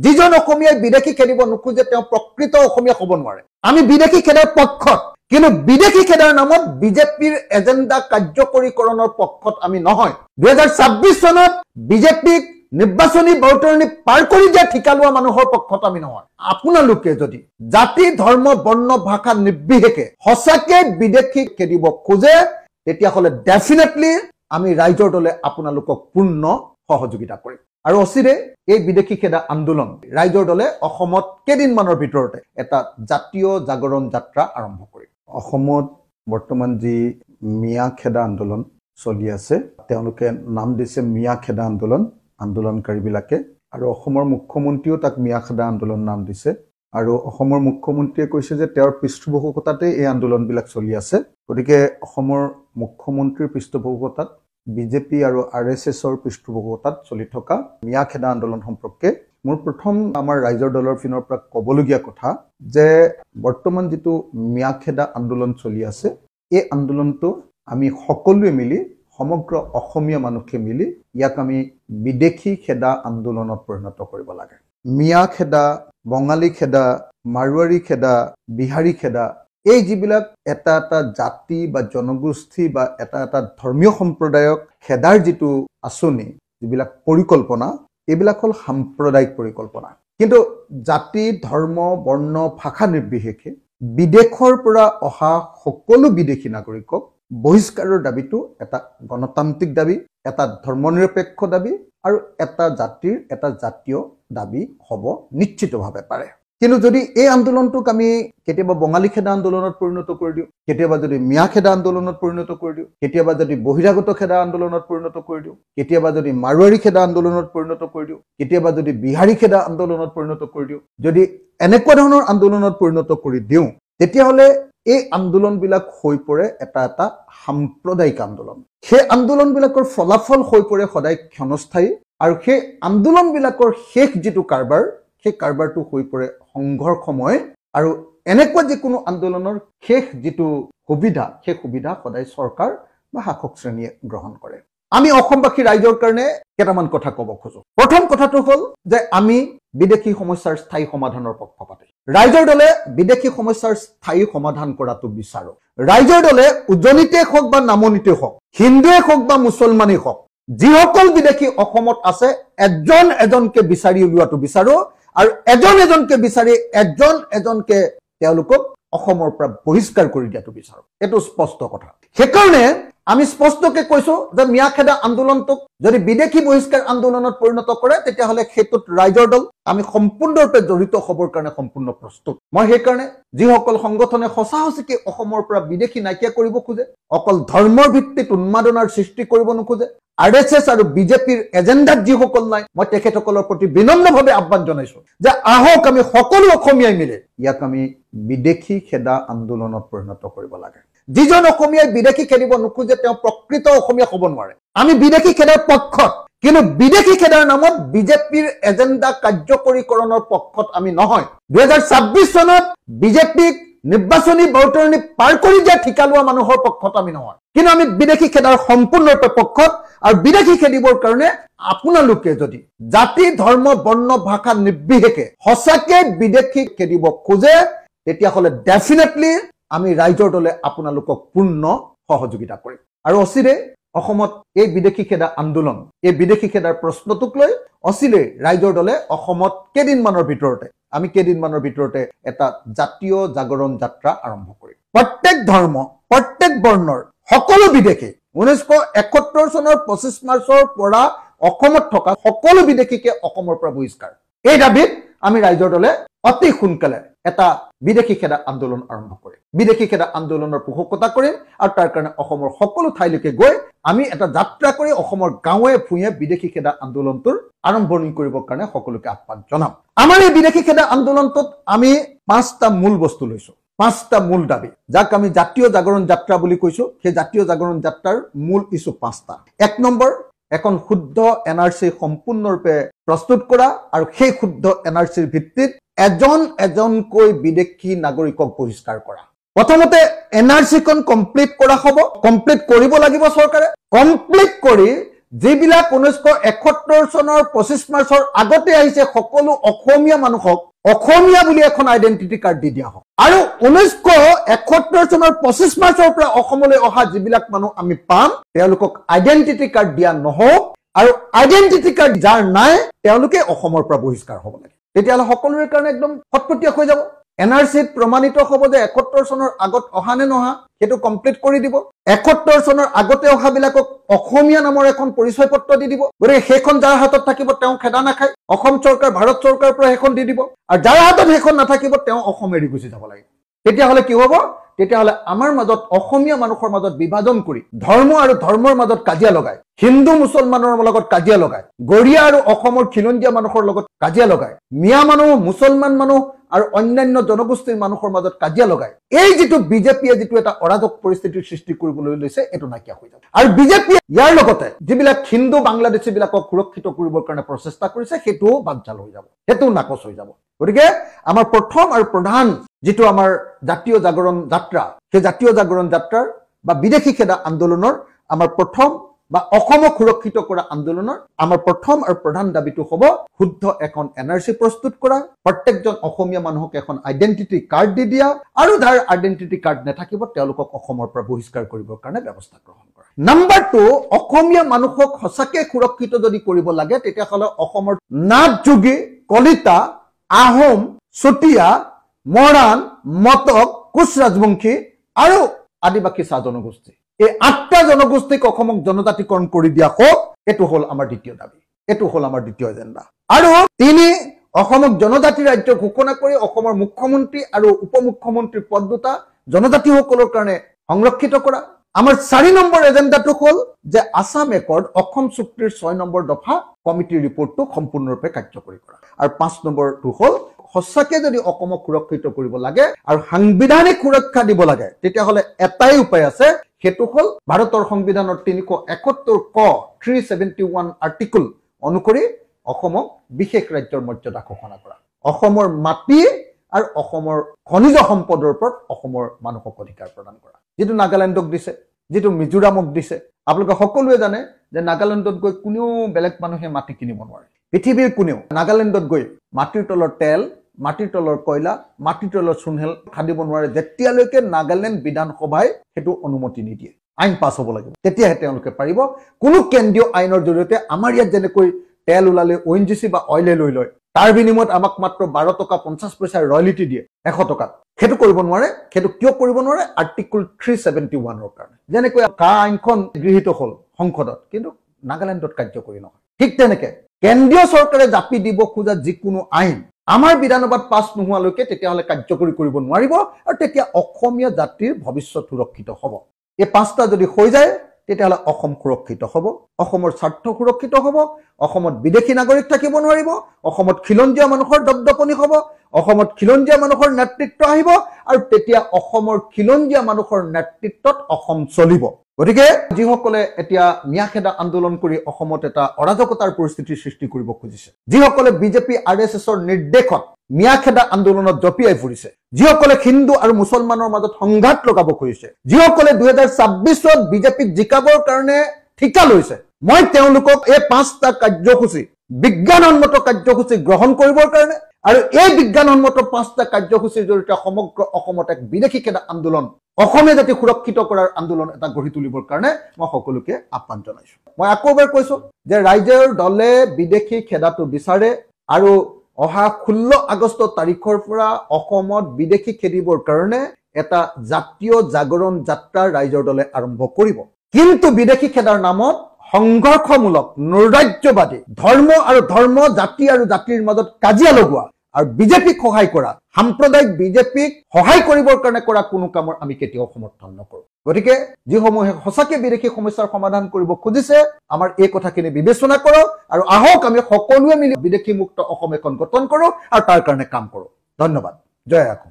যিজন অসমীয়াই বিদেশী খেদিব নোখোজে তেওঁ প্ৰকৃত অসমীয়া হ'ব নোৱাৰে আমি বিদেশী খেদাৰ পক্ষত কিন্তু বিদেশী খেদাৰ নামত বিজেপিৰ এজেন্ডা কাৰ্যকৰীকৰণৰ পক্ষত আমি নহয় 2026 চনত বিজেপিক নিৰ্বাচনী বৰ্তৰণি পাৰ কৰি দিয়া ঠিকা লোৱা মানুহৰ পক্ষত আমি নহয় আপোনালোকে যদি জাতি ধৰ্ম বৰ্ণ ভাষা নিৰ্বিশেষে সঁচাকে বিদেশী খেদিব খোজে তেতিয়া হলে ডেফিনেটলি আমি ৰাইজৰ দলে আপোনালোকক পূৰ্ণ সহযোগিতা কৰিম আৰু অচিৰে এই বিদেশী খেদা আন্দোলন ৰাইজৰ দলে অসমত কেইদিনমানৰ ভিতৰতে এটা জাতীয় জাগৰণ যাত্ৰা আৰম্ভ কৰিম অসমত বৰ্তমান যি মিয়া খেদা আন্দোলন চলি আছে তেওঁলোকে নাম দিছে মিয়া খেদা আন্দোলনকাৰীবিলাকে আৰু অসমৰ মুখ্যমন্ত্ৰীও তাক মিয়া খেদা আন্দোলন নাম দিছে আৰু অসমৰ মুখ্যমন্ত্ৰীয়ে কৈছে যে তেওঁৰ পৃষ্ঠপোষকতাতে এই আন্দোলনবিলাক চলি আছে গতিকে অসমৰ মুখ্যমন্ত্ৰীৰ পৃষ্ঠপোষকতাত বিজেপি আৰু আৰএছএছৰ পৃষ্ঠপোষকতাত চলি থকা মিয়া খেদা আন্দোলন সম্পৰ্কে মোৰ প্ৰথম আমাৰ ৰাইজৰ দলৰ পিনৰ পৰা ক'বলগীয়া কথা যে বৰ্তমান যেটো মিয়া খেদা আন্দোলন চলি আছে এই আন্দোলনটো আমি সকলোৱে মিলি সমগ্ৰ অসমীয়া মানুহে মিলি ইয়াক আমি বিদেশী খেদা আন্দোলনত পৰিণত কৰিব লাগে মিয়া খেদা বঙালী খেদা মাৰোৱাৰী খেদা বিহাৰী খেদা এই যিবিলাক এটা এটা জাতি বা জনগোষ্ঠী বা এটা এটা ধৰ্মীয় সম্প্ৰদায়ক খেদাৰ যেটো আঁচনি যিবিলাক পৰিকল্পনা এইবিলাক হল সাম্প্ৰদায়িক পৰিকল্পনা কিন্তু জাতি ধৰ্ম বৰ্ণ ভাষা নিৰ্বিশেষে বিদেশৰ পৰা অহা সকলো বিদেশী নাগৰিকক বহিষ্কাৰৰ দাবীটো এটা গণতান্ত্ৰিক দাবী এটা ধৰ্মনিৰপেক্ষ দাবী আৰু এটা জাতিৰ এটা জাতীয় দাবী হ'ব নিশ্চিতভাৱে পাৰে কিন্তু যদি এই আন্দোলনটোক আমি কেতিয়াবা বঙালী খেদা আন্দোলনত পৰিণত কৰি দিওঁ কেতিয়াবা যদি মিয়া খেদা আন্দোলনত পৰিণত কৰি দিওঁ কেতিয়াবা যদি বহিৰাগত খেদা আন্দোলনত পৰিণত কৰি দিওঁ কেতিয়াবা যদি মাৰোৱাৰী খেদা আন্দোলনত পৰিণত কৰি দিওঁ কেতিয়াবা যদি বিহাৰী খেদা আন্দোলনত পৰিণত কৰি দিওঁ যদি এনেকুৱা ধৰণৰ আন্দোলনত পৰিণত কৰি দিওঁ তেতিয়াহ'লে এই আন্দোলনবিলাক হৈ পৰে এটা এটা সাম্প্ৰদায়িক আন্দোলন সেই আন্দোলনবিলাকৰ ফলাফল হৈ পৰে সদায় ক্ষণস্থায়ী আৰু সেই আন্দোলনবিলাকৰ শেষ যেটো কাৰবাৰ সেই কাৰবাৰটো হৈ পৰে সংঘৰ্ষময় আৰু এনেকুৱা যিকোনো আন্দোলনৰ শেষ যেটো সুবিধা সেই সুবিধা সদায় চৰকাৰ বা শাসক শ্ৰেণীয়ে গ্ৰহণ কৰে আমি অসমবাসী ৰাইজৰ কাৰণে কেইটামান কথা ক'ব খোজো প্ৰথম কথাটো হ'ল যে আমি বিদেশী সমস্যাৰ স্থায়ী সমাধানৰ পক্ষপাতী ৰাইজৰ দলে বিদেশী সমস্যাৰ স্থায়ী সমাধান কৰাটো বিচাৰো ৰাইজৰ দলে উজনিতে হওক বা নামনিতে হওক হিন্দুৱে হওক বা মুছলমানেই হওক যিসকল বিদেশী অসমত আছে এজন এজনকে বিচাৰি উলিওৱাটো বিচাৰো আৰু এজন এজনকে বিচাৰি এজনকে তেওঁলোকক অসমৰ পৰা বহিষ্কাৰ কৰি দিয়াটো বিচাৰো এটো স্পষ্ট কথা সেইকাৰণে আমি স্পষ্টকে কৈছো যে মিয়া খেদা আন্দোলনটোক যদি বিদেশী বহিষ্কাৰ আন্দোলনত পৰিণত কৰে তেতিয়াহ'লে হেতুত ৰাইজৰ দল আমি সম্পূৰ্ণৰূপে জড়িত হ'বৰ কাৰণে সম্পূৰ্ণ প্ৰস্তুত মই সেইকাৰণে যিসকল সংগঠনে সঁচাসঁচিকে অসমৰ পৰা বিদেশী নাইকিয়া কৰিব খোজে অকল ধৰ্মৰ ভিত্তিত উন্মাদনাৰ সৃষ্টি কৰিব নোখোজে আৰএছএছ আৰু বিজেপিৰ এজেন্ডাত যিসকল নাই মই তেখেতসকলৰ প্ৰতি বিনম্ৰভাৱে আহ্বান জনাইছো যে আহক আমি সকলো অসমীয়াই মিলি ইয়াক আমি বিদেশী খেদা আন্দোলনত পৰিণত কৰিব লাগে যিজন অসমীয়াই বিদেশী খেদিব নোখোজে তেওঁ প্ৰকৃত অসমীয়া হ'ব নোৱাৰে আমি বিদেশী খেদাৰ পক্ষত কিন্তু বিদেশী খেদাৰ নামত বিজেপিৰ এজেন্ডা কাৰ্যকৰীকৰণৰ পক্ষত আমি নহয় 2026 চনত বিজেপিক নিৰ্বাচনী বৰ্তৰণি পাৰ কৰি দিয়া ঠিকা লোৱা মানুহৰ পক্ষত আমি নহয় কিন্তু আমি বিদেশী খেদাৰ সম্পূৰ্ণৰূপে পক্ষত আৰু বিদেশী খেদিবৰ কাৰণে আপোনালোকে যদি জাতি ধৰ্ম বৰ্ণ ভাষা নিৰ্বিশেষে সঁচাকে বিদেশী খেদিব খোজে তেতিয়া হলে ডেফিনেটলি আমি ৰাইজৰ দলে আপোনালোকক পূৰ্ণ সহযোগিতা কৰিম আৰু অচিৰে অসমত এই বিদেশী খেদা আন্দোলন এই বিদেশী খেদাৰ প্ৰশ্নটোক লৈ অচিৰে ৰাইজৰ দলে অসমত কেইদিনমানৰ ভিতৰতে এটা জাতীয় জাগৰণ যাত্ৰা আৰম্ভ কৰিম প্ৰত্যেক ধৰ্ম প্ৰত্যেক বৰ্ণৰ সকলো বিদেশী 1971 চনৰ 25 মাৰ্চৰ পৰা অসমত থকা সকলো বিদেশীকে অসমৰ পৰা বহিষ্কাৰ এই দাবীত আমি ৰাইজৰ দলে অতি সোনকালে এটা বিদেশী খেদা আন্দোলন আৰম্ভ কৰিম বিদেশী খেদা আন্দোলনৰ পোষকতা কৰিম আৰু তাৰ কাৰণে অসমৰ সকলো ঠাইলৈকে গৈ আমি এটা যাত্ৰা কৰি অসমৰ গাঁৱে ভূঞে বিদেশী খেদা আন্দোলনটোৰ আৰম্ভণি কৰিবৰ কাৰণে সকলোকে আহ্বান জনাম আমাৰ এই বিদেশী খেদা আন্দোলনটোত আমি 5টা মূল বস্তু লৈছো 5টা মূল দাবী যাক আমি জাতীয় জাগৰণ যাত্ৰা বুলি কৈছো সেই জাতীয় জাগৰণ যাত্ৰাৰ মূল ইস্যু 5টা এক নম্বৰ এখন শুদ্ধ এনআৰসি সম্পূৰ্ণৰূপে প্ৰস্তুত কৰা আৰু সেই শুদ্ধ এনআৰসিৰ ভিত্তিত এজনকৈ বিদেশী নাগৰিকক বহিষ্কাৰ কৰা প্ৰথমতে এনআৰসি খন কমপ্লিট কৰা হ'ব কমপ্লিট কৰিব লাগিব চৰকাৰে কমপ্লিট কৰি যিবিলাক 1971 চনৰ 25 মাৰ্চৰ আগতে আহিছে সকলো অসমীয়া মানুহক অসমীয়া বুলি এখন আইডেন্টিটি কাৰ্ড দি দিয়া হয় আৰু 1971 চনৰ 25 মাৰ্চৰ পৰা অসমলৈ অহা যিবিলাক মানুহ আমি পাম তেওঁলোকক আইডেন্টিটি কাৰ্ড দিয়া নহওক আৰু আইডেন্টিটি কাৰ্ড যাৰ নাই তেওঁলোকে অসমৰ পৰা বহিষ্কাৰ হ'ব লাগে তেতিয়াহ'লে সকলোৰে কাৰণে একদম ফটফটীয়া হৈ যাব এনআৰসিত প্ৰমাণিত হ'ব যে 71 চনৰ আগত অহা নে নহা সেইটো কমপ্লিট কৰি দিব 71 চনৰ আগতে অহা বিলাকক অসমীয়া নামৰ এখন পৰিচয় পত্ৰ দি দিব গতিকে সেইখন যাৰ হাতত থাকিব তেওঁ খেদা নাখায় অসম চৰকাৰ ভাৰত চৰকাৰৰ পৰা সেইখন দি দিব আৰু যাৰ হাতত সেইখন নাথাকিব তেওঁ অসম এৰি গুচি যাব লাগিব তেতিয়াহ'লে কি হ'ব তেতিয়াহ'লে আমাৰ মাজত অসমীয়া মানুহৰ মাজত বিভাজন কৰি ধৰ্ম আৰু ধৰ্মৰ মাজত কাজিয়া লগাই হিন্দু মুছলমানৰ লগত কাজিয়া লগাই গৰিয়া আৰু অসমৰ খিলঞ্জীয়া মানুহৰ লগত কাজিয়া লগাই মিয়া মানুহ মুছলমান মানুহ আৰু অন্যান্য জনগোষ্ঠীৰ মানুহৰ মাজত কাজিয়া লগাই এই যেটো বিজেপিয়ে যেটো এটা অৰাজক পৰিস্থিতিৰ সৃষ্টি কৰিবলৈ লৈছে এটো নাকিয়া হৈ যাব আৰু বিজেপিয়ে ইয়াৰ লগতে যিবিলাক হিন্দু বাংলাদেশী বিলাকক সুৰক্ষিত কৰিবৰ কাৰণে প্ৰচেষ্টা কৰিছে হেতু বানচাল হৈ যাব হেতু নাকচ হৈ যাব গতিকে আমাৰ প্ৰথম আৰু প্ৰধান যেটো আমাৰ জাতীয় জাগৰণ যাত্ৰা সেই জাতীয় জাগৰণ যাত্ৰাৰ বা বিদেশী খেদা আন্দোলনৰ আমাৰ প্ৰথম বা অসমক সুৰক্ষিত কৰা আন্দোলনৰ আমাৰ প্ৰথম আৰু প্ৰধান দাবীটো হ'ব শুদ্ধ এখন এনআৰসি প্ৰস্তুত কৰা প্ৰত্যেকজন অসমীয়া মানুহক এখন আইডেন্টিটি কাৰ্ড দি দিয়া আৰু যাৰ আইডেন্টিটি কাৰ্ড নাথাকিব তেওঁলোকক অসমৰ পৰা বহিষ্কাৰ কৰিবৰ কাৰণে ব্যৱস্থা গ্ৰহণ কৰা নাম্বাৰ 2 অসমীয়া মানুহক সঁচাকে সুৰক্ষিত যদি কৰিব লাগে তেতিয়াহ'লে অসমৰ নাথ যোগী কলিতা আহোম চুতীয়া মৰাণ মটক কোচ ৰাজবংশী আৰু আদিবাসী চাহ জনগোষ্ঠী এই 8টা জনগোষ্ঠীক অসমক জনজাতিকৰণ কৰি দিয়া হোক এটো হল আমাৰ দ্বিতীয় দাবী এটো হল আমাৰ দ্বিতীয় এজেন্ডা আৰু তিনি অসমক জনজাতি ৰাজ্য ঘোষণা কৰি অসমৰ মুখ্যমন্ত্ৰী আৰু উপমুখ্যমন্ত্ৰী পদ দুটা জনজাতিসকলৰ কাৰণে সংৰক্ষিত কৰা আমাৰ 4 নম্বৰ এজেন্ডাটো হল যে আসাম একৰ্ড অসম চুক্তিৰ 6 নম্বৰ দফা কমিটিৰ ৰিপৰ্টটো সম্পূৰ্ণৰূপে কাৰ্যকৰী কৰা আৰু 5 নম্বৰটো হল সঁচাকে যদি অসমক সুৰক্ষিত কৰিব লাগে আৰু সাংবিধানিক সুৰক্ষা দিব লাগে তেতিয়াহ'লে এটাই উপায় আছে হেতু হল ভাৰতৰ সংবিধানৰ 371 ক 371 আৰ্টিকল অনুসৰি অসমক বিশেষ ৰাজ্যৰ মৰ্যাদা ঘোষণা কৰা অসমৰ মাটি আৰু অসমৰ খনিজ সম্পদৰ ওপৰত অসমৰ মানুহক অধিকাৰ প্ৰদান কৰা যেটো নাগালেণ্ডক দিছে যেটো মিজোৰামক দিছে আপোনালোকে সকলোৱে জানে যে নাগালেণ্ডত গৈ কোনেও বেলেগ মানুহে মাটি কিনিব নোৱাৰে পৃথিৱীৰ কোনেও নাগালেণ্ডত গৈ মাটিৰ তলৰ তেল মাটিৰ তলৰ কয়লা মাটিৰ তলৰ চুনহেল খাদিব নোৱাৰে যেতিয়ালৈকে নাগালেণ্ড বিধানসভাই হেতু অনুমতি নিদিয়ে আইন পাছ হ'ব লাগিব তেতিয়াহে তেওঁলোকে পাৰিব কোনো কেন্দ্ৰীয় আইনৰ জৰিয়তে আমাৰ ইয়াত যেনেকৈ তেল ওলালে ONGC বা অইলে লৈ লয় তাৰ বিনিময়ত আমাক মাত্ৰ 12 টকা 50 পইচাৰ ৰয়্যালিটি দিয়ে 100 টকা হেতু কৰিব নোৱাৰে হেতু কিয় কৰিব নোৱাৰে আৰ্টিকল 371 ৰ কাৰণে যেনেকৈ কা আইনখন গৃহীত হ'ল সংসদত কিন্তু নাগালেণ্ডত কাৰ্যকৰী নহয় ঠিক তেনেকৈ কেন্দ্ৰীয় চৰকাৰে জাপি দিব খোজা যিকোনো আইন আমাৰ বিধানসভাত পাছ নোহোৱালৈকে তেতিয়াহ'লে কাৰ্যকৰী কৰিব নোৱাৰিব আৰু তেতিয়া অসমীয়া জাতিৰ ভৱিষ্যত সুৰক্ষিত হ'ব এই 5টা যদি হৈ যায় তেতিয়াহ'লে অসম সুৰক্ষিত হ'ব অসমৰ স্বাৰ্থ সুৰক্ষিত হ'ব অসমত বিদেশী নাগৰিক থাকিব নোৱাৰিব অসমত খিলঞ্জীয়া মানুহৰ দপদপনি হ'ব অসমত খিলঞ্জীয়া মানুহৰ নেতৃত্ব আহিব আৰু তেতিয়া অসমৰ খিলঞ্জীয়া মানুহৰ নেতৃত্বত অসম চলিব গতিকে যিসকলে এতিয়া মিয়াখেদা আন্দোলন কৰি অসমত এটা অৰাজকতাৰ পৰিস্থিতিৰ সৃষ্টি কৰিব খুজিছে যিসকলে বিজেপি আৰএছএছৰ নিৰ্দেশত মিয়াখেদা আন্দোলনত জপিয়াই ফুৰিছে যিসকলে হিন্দু আৰু মুছলমানৰ মাজত সংঘাত লগাব খুজিছে যিসকলে 2026ত বিজেপিক জিকাবৰ কাৰণে ঠিকা লৈছে মই তেওঁলোকক এই 5টা কাৰ্যসূচী বিজ্ঞানসন্মত কাৰ্যসূচী গ্ৰহণ কৰিবৰ কাৰণে আৰু এই বিজ্ঞানসন্মত 5টা কাৰ্যসূচীৰ জৰিয়তে সমগ্ৰ অসমত এক বিদেশী খেদা আন্দোলন অসমীয়া জাতি সুৰক্ষিত কৰাৰ আন্দোলন এটা গঢ়ি তুলিবৰ কাৰণে মই সকলোকে আহ্বান জনাইছো মই আকৌ এবাৰ কৈছো যে ৰাজ্যৰ দলে বিদেশী খেদাটো বিচাৰে আৰু অহা 16 আগষ্ট তাৰিখৰ পৰা অসমত বিদেশী খেদিবৰ কাৰণে এটা জাতীয় জাগৰণ যাত্ৰা ৰাজ্যৰ দলে আৰম্ভ কৰিব কিন্তু বিদেশী খেদাৰ নামত সংঘৰ্ষমূলক নৈৰাজ্যবাদী ধৰ্ম আৰু ধৰ্ম জাতি আৰু জাতিৰ মাজত কাজিয়া লগোৱা আৰু বিজেপিক সহায় কৰা সাম্প্ৰদায়িক বিজেপিক সহায় কৰিবৰ কাৰণে কৰা কোনো কামৰ আমি কেতিয়াও সমৰ্থন নকৰো গতিকে যিসমূহে সঁচাকে বিদেশী সমস্যাৰ সমাধান কৰিব খুজিছে আমাৰ এই কথাখিনি বিবেচনা কৰক আৰু আহক আমি সকলোৱে মিলি বিদেশী মুক্ত অসম এখন গঠন কৰো আৰু তাৰ কাৰণে কাম কৰো ধন্যবাদ জয় অসম